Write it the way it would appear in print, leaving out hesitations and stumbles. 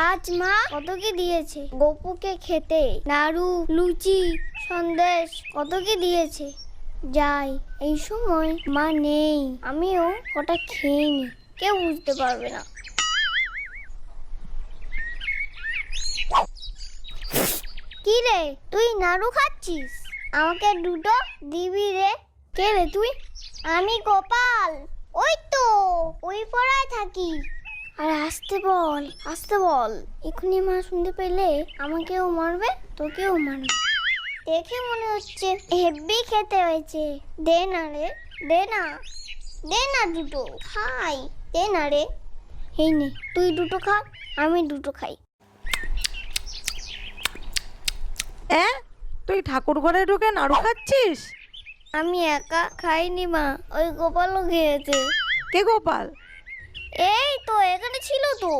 আজ মা কত কি দিয়েছে গপুকে খেতে, নাড়ু, লুচি, সন্দেশ কত কি দিয়েছে। যাই, এই সময় মা নেই, আমিও কটা খেয়ে নি, কেউ বুঝতে পারবে না। কি রে, তুই নাড়ু খাচ্ছিস? আমাকে দুটো দিবি রে। কে রে তুই? আমি গোপাল, ওই তো ওই পড়ায় থাকি। আর আসতে বল, আসতে বল, এক্ষুনি মা শুনতে পেলে আমাকেও মারবে, তোকেও মারবে। দেখে মনে হচ্ছে হেব্বি খেতে হয়েছে। দে না রে, দে না, দে না দুটো খাই, দে না রে। এই নে, তুই দুটো খা, আমি দুটো খাই। তুই ঠাকুর ঘরে ঢুকে নাড়ু খাচ্ছিস? আমি একা খাইনি মা, ওই গোপালও খেয়েছে। কে গোপাল? এই তো এখানে ছিল তো।